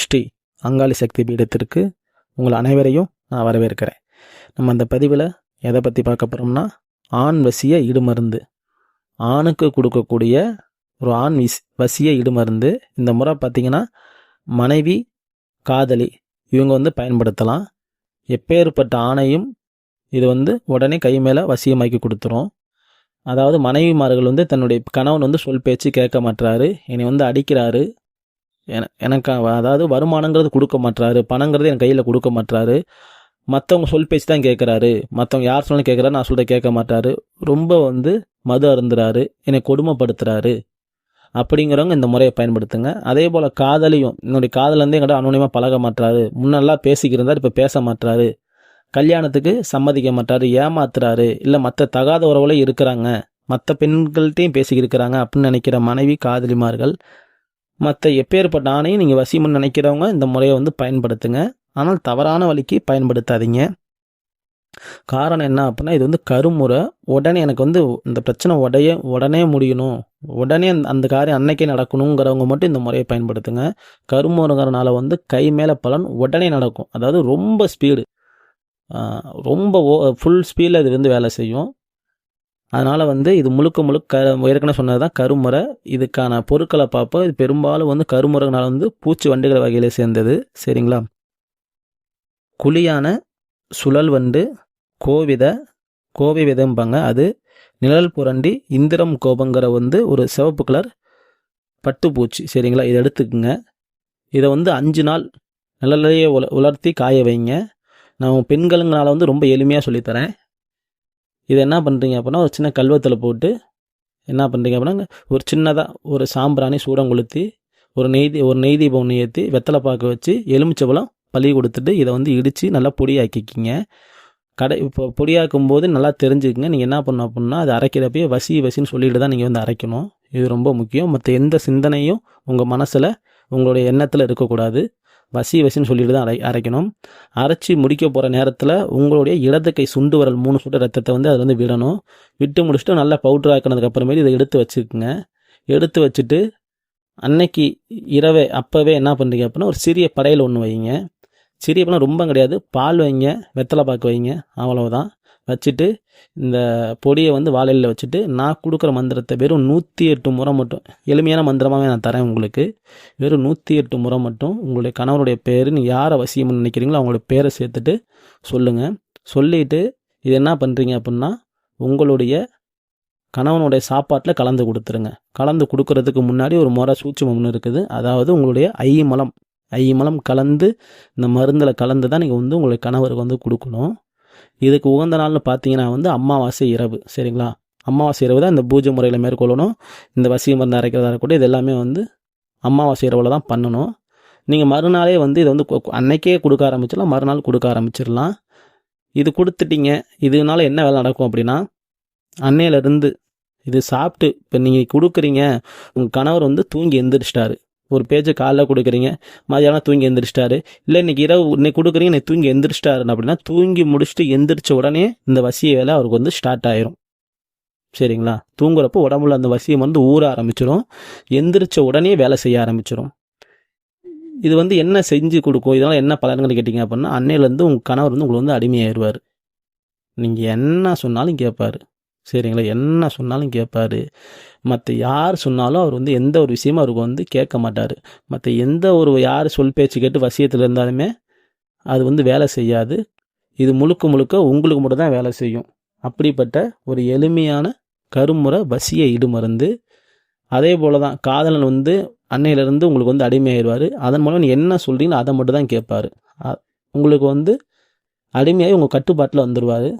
ஸ்ரீ அங்காளி சக்தி பீடத்திற்கு உங்கள் அனைவரையும் நான் வரவேற்கிறேன். நம்ம அந்த பதிவில் எதை பற்றி பார்க்க போகிறோம்னா, ஆண் வசிய இடுமருந்து. ஆணுக்கு கொடுக்கக்கூடிய ஒரு ஆண் வசிய இடுமருந்து. இந்த முறை பார்த்திங்கன்னா மனைவி, காதலி இவங்க பயன்படுத்தலாம். எப்பேற்பட்ட ஆணையும் இது உடனே கை மேலே வசியமாக்கி கொடுத்துரும். அதாவது மனைவிமார்கள் தன்னுடைய கணவன் சொல் பேச்சு கேட்க மாட்டுறாரு, என்னை அடிக்கிறாரு, எனக்கு அதாவது வருமானங்கிறது கொடுக்க மாட்டுறாரு, பணங்கிறது என் கையில் கொடுக்க மாட்டுறாரு, மற்றவங்க சொல் பேச்சு தான் கேட்குறாரு, மற்றவங்க யார் சொன்னாலும் கேட்குறாரு, நான் சொல்கிற கேட்க மாட்டாரு, ரொம்ப மது அருந்துறாரு, என்னை கொடுமைப்படுத்துகிறாரு அப்படிங்கிறவங்க இந்த முறையை பயன்படுத்துங்க. அதே போல் காதலியும், என்னுடைய காதலேருந்தே என்கிட்ட அனுநியமாக பழக மாட்டுறாரு, முன்னெல்லாம் பேசிக்கிருந்தார், இப்போ பேச மாட்டுறாரு, கல்யாணத்துக்கு சம்மதிக்க மாட்டாரு, ஏமாத்துறாரு, இல்லை மற்ற தகாத உறவுகளே இருக்கிறாங்க, மற்ற பெண்கள்கிட்டையும் பேசிக்கிருக்கிறாங்க அப்படின்னு நினைக்கிற மனைவி காதலிமார்கள், மற்ற எப்பேற்பட்ட ஆணையும் நீங்கள் வசியம்னு நினைக்கிறவங்க இந்த முறையை பயன்படுத்துங்க. ஆனால் தவறான வழிக்கு பயன்படுத்தாதீங்க. காரணம் என்ன அப்படின்னா, இது கருமுறை. உடனே எனக்கு இந்த பிரச்சனை உடனே முடியணும், உடனே அந்த காரியம் அன்னைக்கே நடக்கணுங்கிறவங்க மட்டும் இந்த முறையை பயன்படுத்துங்க. கருமுறைங்கிறனால கை மேலே பலன் உடனே நடக்கும். அதாவது ரொம்ப ஸ்பீடு, ரொம்ப ஃபுல் ஸ்பீடில் இது வேலை செய்யும். அதனால் இது முழுக்க ஏற்கனவே சொன்னது தான் கருமுறை. இதுக்கான பொருட்களை பார்ப்போம். இது பெரும்பாலும் கருமுறைனால பூச்சி வண்டுகள் வகையில் சேர்ந்தது. சரிங்களா? குழியான சுழல் வண்டு, கோவை விதம்பாங்க, அது நிழல் புரண்டி, இந்திரம் கோபங்கிற ஒரு சிவப்பு கலர் பட்டுப்பூச்சி. சரிங்களா? இதை எடுத்துக்குங்க. இதை 5 நாள் நிழலையே உலர்த்தி காய வைங்க. நான் பெண்களுங்கனால ரொம்ப எளிமையாக சொல்லித்தரேன். இதை என்ன பண்ணுறீங்க அப்படின்னா, ஒரு சின்ன கல்வத்தில் போட்டு என்ன பண்ணுறீங்க அப்படின்னா, ஒரு சின்னதாக ஒரு சாம்பிராணி சூடம் கொளுத்தி, ஒரு நெய் தீபம் ஏற்றி, வெத்தலை பாக்கு வச்சு, எலுமிச்சபழம் பழி கொடுத்துட்டு இதை இடித்து நல்லா பொடியாக்கிக்கிங்க. இப்போ பொடியாக்கும் போது நல்லா தெரிஞ்சுக்குங்க. நீங்கள் என்ன பண்ணணும் அப்படின்னா, அது அரைக்கிறப்பயே வசின்னு சொல்லிட்டு தான் நீங்கள் அரைக்கணும். இது ரொம்ப முக்கியம். மற்ற எந்த சிந்தனையும் உங்கள் மனசில், உங்களுடைய எண்ணத்தில் இருக்கக்கூடாது. வசின்னு சொல்லிட்டு தான் அரைக்கணும். அரைச்சி முடிக்க போகிற நேரத்தில் உங்களுடைய இடது கை சுண்டு வரல் 3 சொட்டு ரத்தத்தை அதில் விடணும். விட்டு முடிச்சுட்டு நல்லா பவுட்ரு ஆக்கினதுக்கப்புறமேட்டு இதை எடுத்து வச்சுக்குங்க. எடுத்து வச்சுட்டு அன்னைக்கு இரவே அப்போவே என்ன பண்ணுறீங்க அப்படின்னா, ஒரு சிறிய படையில் ஒன்று வைங்க. சிறிய படம் ரொம்ப கிடையாது, பால் வைங்க, வெத்தலை பாக்கு வைங்க, அவ்வளவுதான். வச்சுட்டு இந்த பொடியை வாழையில் வச்சுட்டு, நான் கொடுக்குற மந்திரத்தை வெறும் 108 முறை மட்டும், எளிமையான மந்திரமாகவே நான் தரேன் உங்களுக்கு. வெறும் 108 முறை மட்டும் உங்களுடைய கணவருடைய பேர், நீங்கள் யாரை வசியம்னு நினைக்கிறீங்களோ அவங்களுடைய பேரை சேர்த்துட்டு சொல்லுங்கள். சொல்லிவிட்டு இது என்ன பண்ணுறீங்க அப்படின்னா, உங்களுடைய கணவனுடைய சாப்பாட்டில் கலந்து கொடுத்துருங்க. கலந்து கொடுக்கறதுக்கு முன்னாடி ஒரு முறை சூட்சுமம் ஒன்று இருக்குது. அதாவது உங்களுடைய ஐமலம் கலந்து, இந்த மருந்தில் கலந்து தான் நீங்கள் உங்களுடைய கணவருக்கு கொடுக்கணும். இதுக்கு உகந்த நாள்னு பார்த்தீங்கன்னா அமாவாசை இரவு. சரிங்களா? அமாவாசை இரவு தான் இந்த பூஜை முறையில் மேற்கொள்ளணும். இந்த வசிய மருந்து அரைக்கிறதா இருக்கட்டும், இது எல்லாமே அமாவாசை இரவில் தான் பண்ணணும். நீங்கள் மறுநாளே இதை அன்னைக்கே கொடுக்க ஆரம்பிச்சிடலாம், மறுநாள் கொடுக்க ஆரம்பிச்சிடலாம். இது கொடுத்துட்டீங்க, இதனால என்ன வேலை நடக்கும் அப்படின்னா, அன்னையிலேருந்து இது சாப்பிட்டு இப்போ நீங்கள் கொடுக்குறீங்க, உங்கள் கணவர் தூங்கி எந்திரிச்சிட்டாரு. ஒரு பேஜை காலைல கொடுக்குறீங்க, மதியானம் தூங்கி எந்திரிச்சிட்டாரு, இல்லை இன்னைக்கு கொடுக்குறீங்க, இன்னைக்கு தூங்கி எந்திரிச்சிட்டாரு அப்படின்னா, தூங்கி முடிச்சுட்டு எந்திரிச்ச உடனே இந்த வசிய வேலை அவருக்கு ஸ்டார்ட் ஆயிரும். சரிங்களா? தூங்குறப்போ உடம்புல அந்த வசியம் ஊற ஆரம்பிச்சிடும். எந்திரிச்ச உடனே வேலை செய்ய ஆரம்பிச்சிடும். இது என்ன செஞ்சு கொடுக்கும், இதனால் என்ன பலன்கள் கேட்டிங்க அப்படின்னா, அன்னையிலேருந்து உங்கள் கணவர் உங்களுக்கு அடிமையாயிருவார். நீங்கள் என்ன சொன்னாலும் கேட்பார். சரிங்களா? என்ன சொன்னாலும் கேட்பார். மற்ற யார் சொன்னாலும் அவர் எந்த ஒரு விஷயமும் அவருக்கு கேட்க மாட்டார். மற்ற எந்த ஒரு யார் சொல் பேச்சு கேட்டு வசியத்தில் இருந்தாலுமே அது வேலை செய்யாது. இது முழுக்க உங்களுக்கு மட்டும் தான் வேலை செய்யும். அப்படிப்பட்ட ஒரு எளிமையான கருமுறை வசிய இடுமருந்து. அதே போல் தான் காதலன் அன்னையிலேருந்து உங்களுக்கு அடிமையாயிடுவார். அதன் மூலம் நீ என்ன சொல்கிறீங்களோ அதை மட்டும் தான் கேட்பார். உங்களுக்கு அடிமையாகி உங்கள் கட்டுப்பாட்டில் வந்துடுவார்.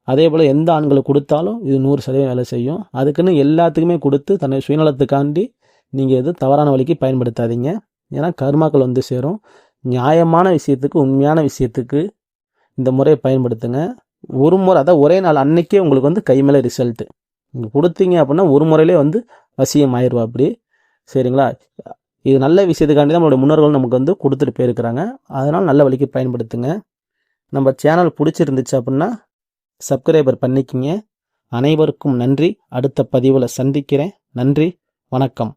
அதே போல் எந்த ஆண்களுக்கு கொடுத்தாலும் இது 100% வேலை செய்யும். அதுக்குன்னு எல்லாத்துக்குமே கொடுத்து தன்னை சுயநலத்துக்காண்டி நீங்கள் எதுவும் தவறான வழிக்கு பயன்படுத்தாதீங்க. ஏன்னா கர்மாக்கள் சேரும். நியாயமான விஷயத்துக்கு, உண்மையான விஷயத்துக்கு இந்த முறையை பயன்படுத்துங்க. ஒரு முறை, அதான் ஒரே நாள் அன்னைக்கே உங்களுக்கு கை மேலே ரிசல்ட்டு. நீங்கள் கொடுத்தீங்க அப்படின்னா ஒரு முறையிலே வசியம் ஆயிடுவா அப்படி. சரிங்களா? இது நல்ல விஷயத்துக்காண்டி தான் நம்மளுடைய முன்னோர்கள் நமக்கு கொடுத்துட்டு போயிருக்கிறாங்க. அதனால் நல்ல வழிக்கு பயன்படுத்துங்க. நம்ம சேனல் பிடிச்சிருந்துச்சு அப்படின்னா சப்ஸ்கிரைபர் பண்ணிக்கிங்க. அனைவருக்கும் நன்றி. அடுத்த பதிவில் சந்திக்கிறேன். நன்றி, வணக்கம்.